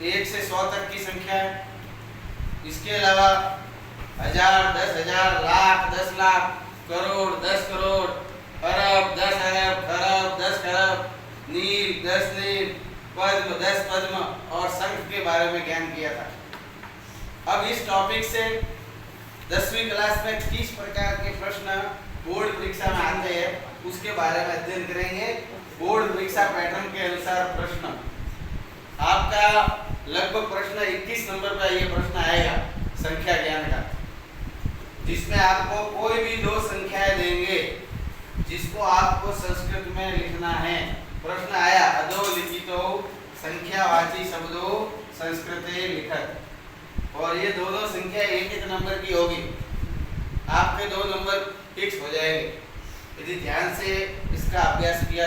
1 से 100 तक की संख्या है। इसके अलावा 1000, 10,000, लाख, 10 लाख, करोड़, 10 करोड़, अरब, 10 अरब, खरब, 10 खरब, नील, 10 नील, पद्म, 10 पद्म और शंख के बारे में ज्ञान किया था। अब इस टॉपिक से 10वीं क्लास में किस प्रकार के प्रश्न बोर्ड परीक्षा में आते हैं उसके बारे में अध्ययन करेंगे। बोर्ड परीक्षा पैटर्न के अनुसार प्रश्न आपका लगभग प्रश्न 21 नंबर पर ये प्रश्न आएगा संख्या ज्ञान का, जिसमें आपको कोई भी दो संख्याएं देंगे जिसको आपको संस्कृत में लिखना है। प्रश्न आया अधो लिखितो संख्यावाची शब्दों संस्कृते लिखत, और ये दोनों संख्या एक एक नंबर की होगी। आपके 2 नंबर फिक्स हो जाएंगे यदि ध्यान से इसका अभ्यास किया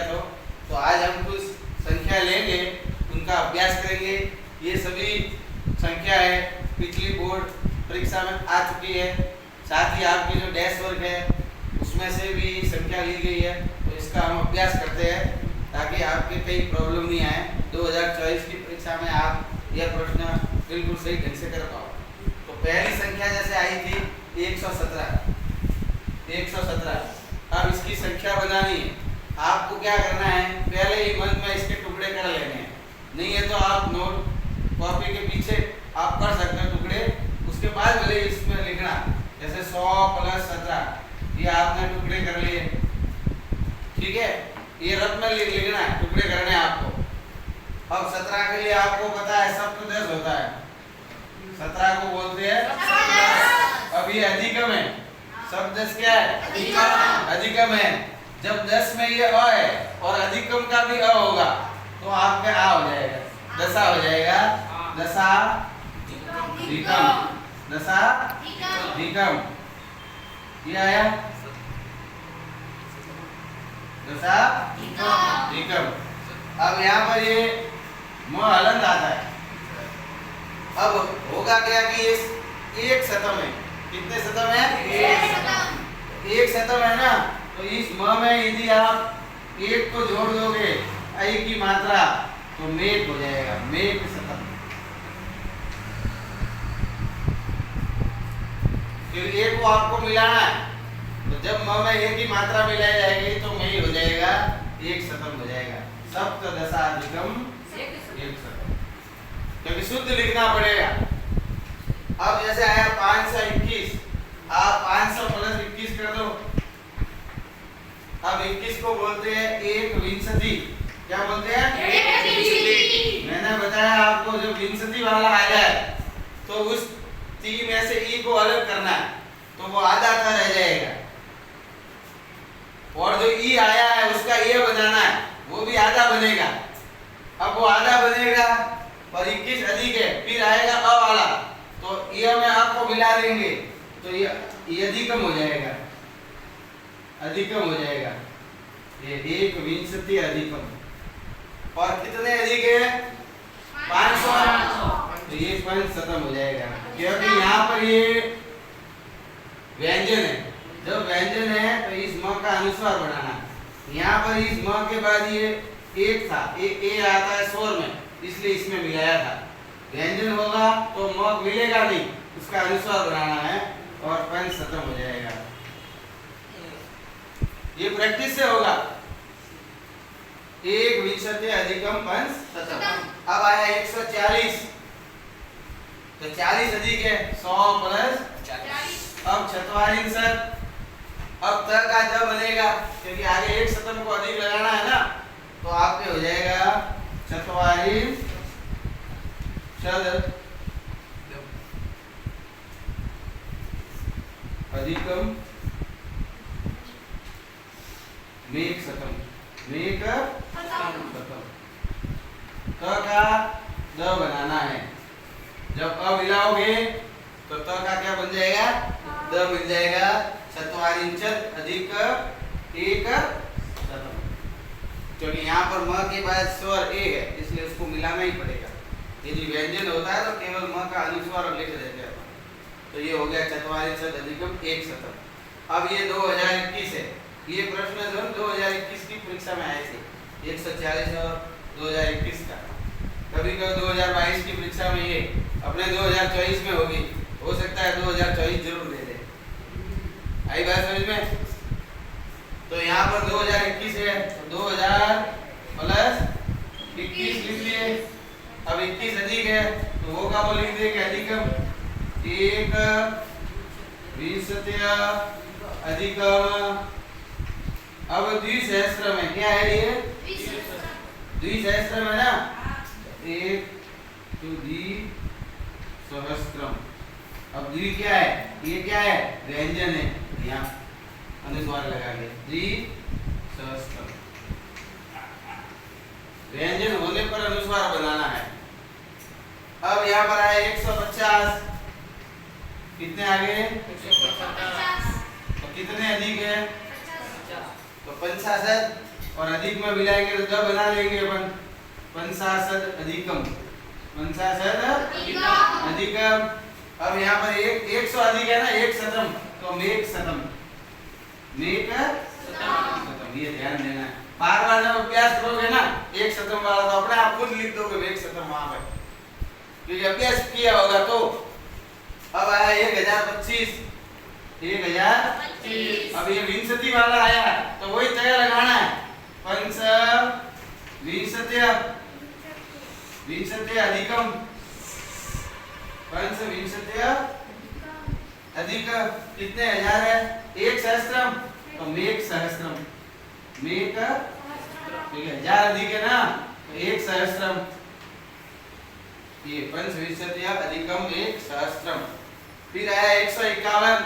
तो आज हम कुछ संख्या लेंगे, उनका अभ्यास करेंगे। ये सभी संख्या है पिछली बोर्ड परीक्षा में आ चुकी है। साथ ही आपकी जो डैश वर्क है उसमें से भी संख्या ली गई है, तो इसका हम अभ्यास करते हैं ताकि आपके कई प्रॉब्लम नहीं आए। 2024 की परीक्षा में आप यह प्रश्न बिल्कुल सही ढंग से कर पाओ। तो पहली संख्या जैसे आई थी 117। 117 अब इसकी संख्या बनानी है। आपको क्या करना है, पहले ही मन में इसके टुकड़े कर लेने हैं। नहीं है तो आप नोट कॉपी के पीछे आप कर सकते हैं टुकड़े, उसके बाद भले इसमें लिखना। जैसे 100 + 17 ये आपने टुकड़े कर लिए, ठीक है। ये रफ में लिखना है, टुकड़े करने हैं आपको। अब 17 के लिए आपको पता है सब तो 10 होता है, 17 को बोलते हैं। अब ये अधिकम है, सब 10 क्या है, अधिकम है। जब 10 में ये अ है और अधिकम का भी अ होगा तो आपका आ हो जाएगा, दशा हो जाएगा। दशा अधिकम, दशा अधिकम, ये आया दशा अधिकम। अब यहाँ पर ये म हलंत आता है। अब होगा क्या कि ये 1 शतम है। कितने शतम है, 1 शतम है ना। तो इस म में यदि आप 1 को जोड़ दोगे आई की मात्रा तो मेघ हो जाएगा, मेघ शतम। फिर 1 को आपको मिलाना है, तो जब म में 1 की मात्रा मिलाई जाएगी तो मई हो जाएगा, 1 शतम हो जाएगा। सप्तदशा अधिकम 1 शतम, क्योंकि शुद्ध लिखना पड़ेगा। अब जैसे आया 521, आप 500 + 21 कर दो। अब 21 को बोलते हैं 1 क्या बोलते हैं, 1 मैंने बताया आपको जो 20 वाला आ जाए तो उस 3 में से ई को अलग करना है, तो वो आधा रह जाएगा। और जो ई आया है उसका ये बनाना है, वो भी आधा बनेगा। अब वो आधा बनेगा और 21 अधिक है, फिर आएगा अ वाला, तो ये में आपको मिला देंगे तो ये अधिकम हो जाएगा, अधिकम हो जाएगा। ये 1 अधिकम। और कितने अधिक है, 500, तो ये पंच शतम हो जाएगा। क्योंकि यहाँ पर ये व्यंजन है, जब व्यंजन है तो इस म का अनुस्वार बनाना। यहाँ पर इस म के बाद ये 1 था, ए आता है स्वर में, इसलिए इसमें मिलाया था। व्यंजन होगा तो म मिलेगा नहीं, उसका अनुस्वार बनाना है और पंच शतम हो जाएगा। ये प्रैक्टिस से होगा। 1 अधिकम पंच शतम। अब आया 140, तो 40 अधिक है, 100 + 40। अब 44। अब त का ज बनेगा, क्योंकि आगे 1 शतम को अधिक लगाना है ना, तो आपके हो जाएगा 44 शद अधिकम मेघ शतम, मेघ शतम। त का द बनाना है। जब अ मिलाओगे तो त का क्या बन जाएगा, द मिल जाएगा। 44 अधिक 1 शतम, क्योंकि यहाँ पर म के बाद स्वर ए है इसलिए उसको मिलाना ही पड़ेगा। यदि व्यंजन होता है तो केवल म का अनुस्वार लिख देते हैं। तो ये हो गया 44 अधिकम 1 शतम। अब ये 2021 है। ये प्रश्न जो 2021 की परीक्षा में आए थे, 140 और 2021 का। कभी कभी 2022 की अपने 2024 में होगी, हो सकता है 2024 जरूर दे दे। आई बात समझ में? तो यहाँ पर 2021 है, 2000 प्लस 21 लिख लिए। अब 21 अधिक है तो वो का वो लिख दे कि अधिकम 1 20 अधिकम। अब द्विसहस्त्रम है, क्या है ये? द्विसहस्त्रम है ना, 1 तो द्विसहस्त्रम। अब द्वि क्या है? ये क्या है? व्यंजन है, यहाँ अनुस्वार लगा के द्विसहस्त्रम। व्यंजन होने पर अनुस्वार बनाना है। अब यहाँ पर आए 150, कितने आगे? 150। तो कितने अधिक है? तो 65, और अधिक में मिलाएंगे तो क्या बना लेंगे अपन? 65 अधिकम, 65 अधिकम। अब यहाँ पर 100 अधिक है ना, 1 शतम, तो मेक शतम, मेक शतम, ये ध्यान देना है। बार बार जब अभ्यास करोगे ना 1 शतम वाला तो अपने आप खुद लिख दोगे 1 शतम वहां पर, क्योंकि अभ्यास किया होगा। तो अब आया 1025, 1025। अब ये विंशति वाला आया तो वही तय लगाना है, पंच विंशति अधिकम, पंच विंशति अधिक, कितने हजार है? 1 सहस्त्रम, तो मेक सहस्त्रम, मेक, ठीक है, 1000 अधिक है ना, तो 1 सहस्त्रम, ये पंच विंशति अधिकम 1 सहस्त्रम। फिर आया 151,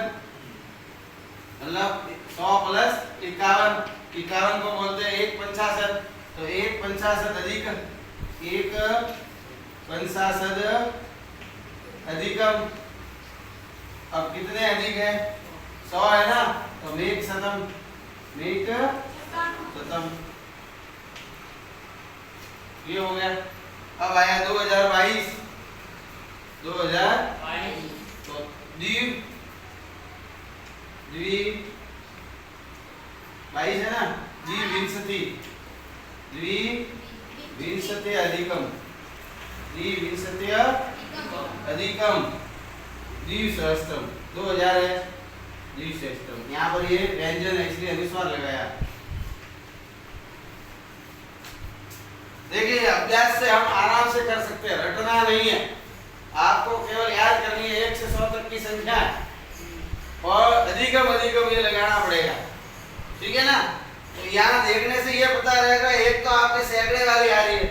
मतलब 100 प्लस 51, 51 को बोलते हैं 1 तो 1 अधिक 1 अधिकम। अब कितने अधिक है? 100 है ना, तो मेक शतम, मेक शतम, ये हो गया। अब आया 2022, तो द्वि 22 है ना, द्विविंशति अधिकम, द्विविंशति अधिकम द्विसहस्त्रम, 2000 है, द्विसहस्त्रम। यहाँ पर ये व्यंजन है इसलिए अनुस्वार लगाया। देखिए अभ्यास से हम आराम से कर सकते हैं, रटना नहीं है, आपको केवल याद करनी है 1 से 100 तक की संख्या, और अधिकम अधिकम ये लगाना पड़ेगा, ठीक है ना। तो यहाँ देखने से ये पता रहेगा, एक तो आपके सैकड़े वाली आ रही है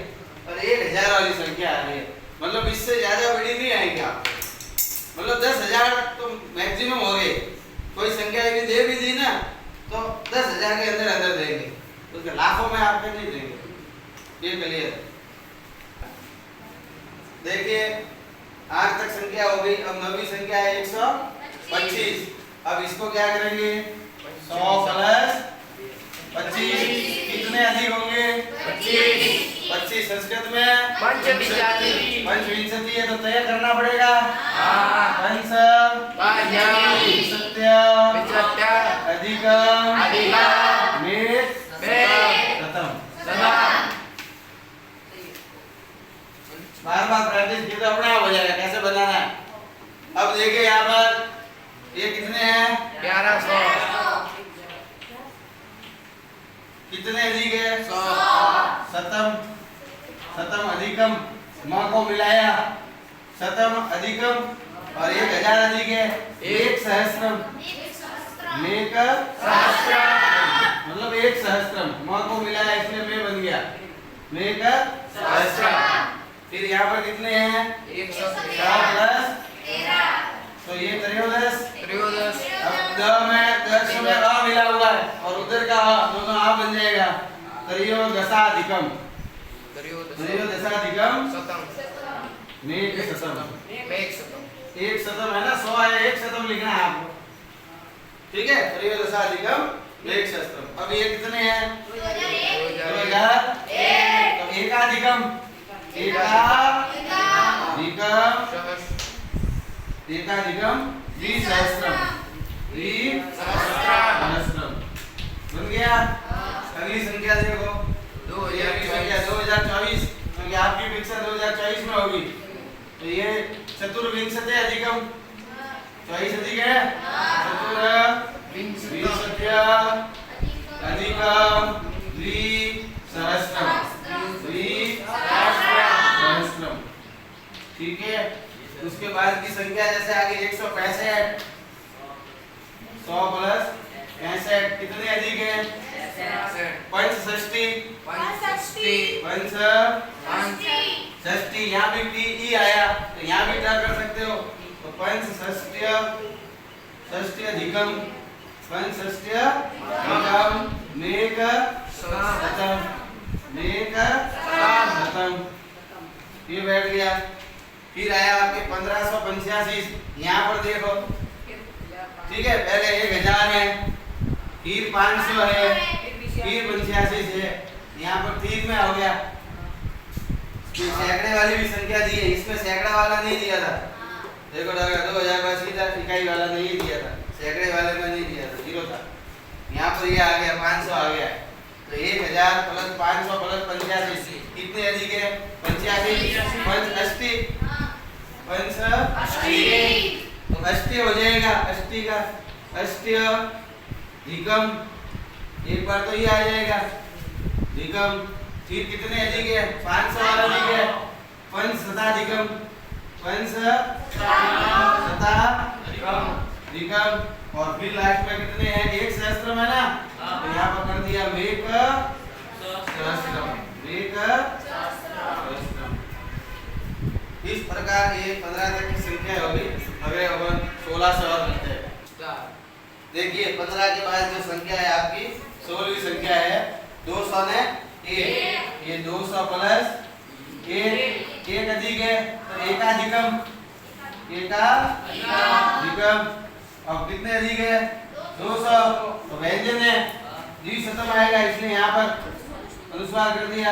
और 1000 वाली संख्या आ रही है, मतलब इससे ज्यादा बड़ी नहीं आएगी आप, मतलब 10,000 तो मैक्सिमम हो गए। कोई संख्या यदि दे भी दी ना तो 10,000 के अंदर अंदर देंगे, तो लाखों में आपके नहीं देंगे, ये क्लियर। देखिए 8 तक संख्या हो गई, अब 9वीं संख्या है 125। अब इसको क्या करेंगे? 100 प्लस 25, कितने अधिक होंगे? 25 संस्कृत में पंचविंशति है, तो तय करना पड़ेगा पंच अधिकम मेक शतम। बार बार प्रैक्टिस की तो अपने आप हो जाएगा कैसे बनाना है। अब देखिए यहाँ पर ये कितने हैं? 1100। कितने अधिक है? 100। शतम, शतम अधिकम, माँ को मिलाया, शतम अधिकम, और 1000 अधिक है 1 सहस्त्रम, मेक सहस्त्रम, मतलब 1 सहस्त्रम, माँ को मिलाया इसलिए में बन गया मेक सहस्त्रम। फिर यहाँ पर कितने हैं? 100 प्लस 13, तो ये 13। अब 10 में आ मिला हुआ है और उधर का दोनों आ बन जाएगा, त्रयोदशाधिकम, त्रयोदशाधिकम मेक शतम, 1 शतम है ना, 100 है, 1 शतम लिखना है आपको, ठीक है। त्रयोदशाधिकम मेक शतम। अब ये कितने हैं? 2001, तो एकाधिकम, एकाधिकम द्विसहस्त्रम, द्विसहस्त्रम बन गया। अगली संख्या देखो 2024, क्योंकि आपकी परीक्षा 2024 में होगी, तो ये चतुर्विंशति अधिकम 24 अधिक है चतुर्विंशति अधिकम द्विसहस्त्रम। ठीक है। उसके बाद की संख्या जैसे आगे 165 100 प्लस 65 कितने अधिक है पंचषष्टि यहाँ भी टी ई आया तो यहाँ भी क्या कर सकते हो तो पंचषष्टि अधिकम मेक शतम ये बैठ गया। फिर आया आपके 1585 यहाँ पर देखो ठीक है पहले 1000 है फिर 500 है फिर 85 है यहाँ पर 3 में हो गया। सैकड़े वाली भी संख्या दी है इसमें सैकड़ा वाला नहीं दिया था देखो 2000 का सीधा इकाई वाला नहीं दिया था सैकड़े वाले में नहीं दिया था 0 था। यहाँ पर ये आ गया 500 आ गया तो 1000 प्लस 500 प्लस 85 कितने अधिक है 85 तो 80 हो जाएगा 80 का 80 अधिकम एक बार तो ये आ जाएगा अधिकम फिर कितने अधिक है 500 वाला अधिक है पंचशताधिकम और फिर लास्ट में कितने हैं 1 सहस्त्रम है ना तो यहाँ पर कर दिया मेक सहस्त्रम इस प्रकार ये 15 तक की संख्या होगी। अगले अपन 16 से और करते हैं। देखिए 15 के बाद जो संख्या है आपकी 16वीं संख्या है 200 ने 1 ये 200 प्लस 1 अधिक है तो एकाधिकम अब कितने अधिक है 200 तो व्यंजन है द्विशतम आएगा इसलिए यहाँ पर अनुस्वार कर दिया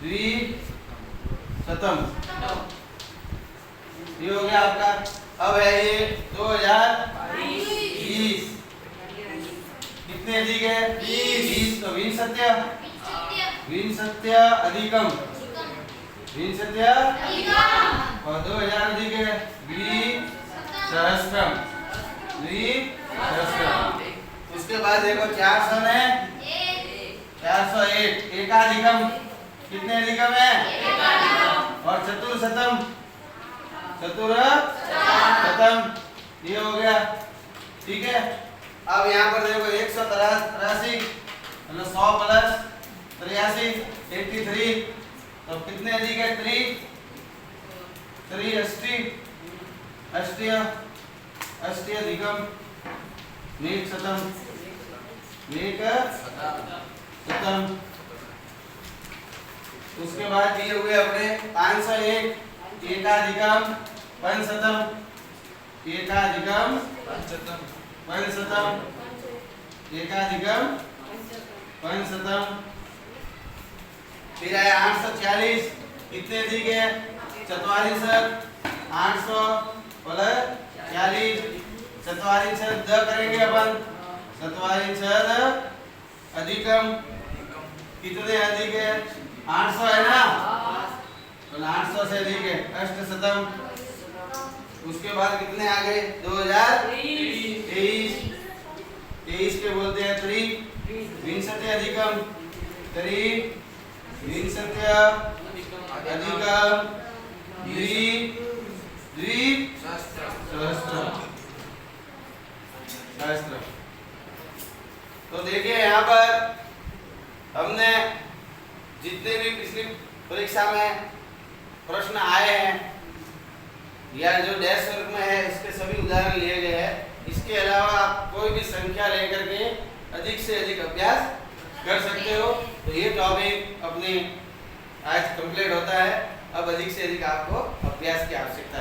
द्विशतम ये हो गया आपका। अब है ये 2020 कितने अधिक है 20 तो विंशत्य अधिकम और 2000 अधिक है द्विसहस्त्रम। उसके बाद देखो 400 ने 401 एकाधिकम कितने अधिकम है और चतुर्शतम ये हो गया। ठीक है। अब यहाँ पर देखो 183 मतलब 100 प्लस 83 83 तो कितने अधिक है 80 अधिकम मेक शतम उसके बाद दिए हुए अपने 501 एकाधिकम पंचशतम एकाधिकम पंचशतम फिर आया 840 कितने अधिक है 44 800 प्लस 40 44 द करेंगे अपन 44 अधिकम कितने अधिक है 800 है ना तो 800 से अधिक है अष्टशतम। उसके बाद कितने आ गए 2023 के बोलते हैं त्रिविंशति अधिकम द्विसहस्त्रम। तो देखिए यहाँ पर हमने जितने भी पिछली परीक्षा में प्रश्न आए हैं या जो डैश वर्ग में है इसके सभी उदाहरण लिए गए हैं। इसके अलावा आप कोई भी संख्या लेकर के अधिक से अधिक अभ्यास कर सकते हो। तो ये टॉपिक अपने आज कंप्लीट होता है। अब अधिक से अधिक आपको अभ्यास की आवश्यकता है।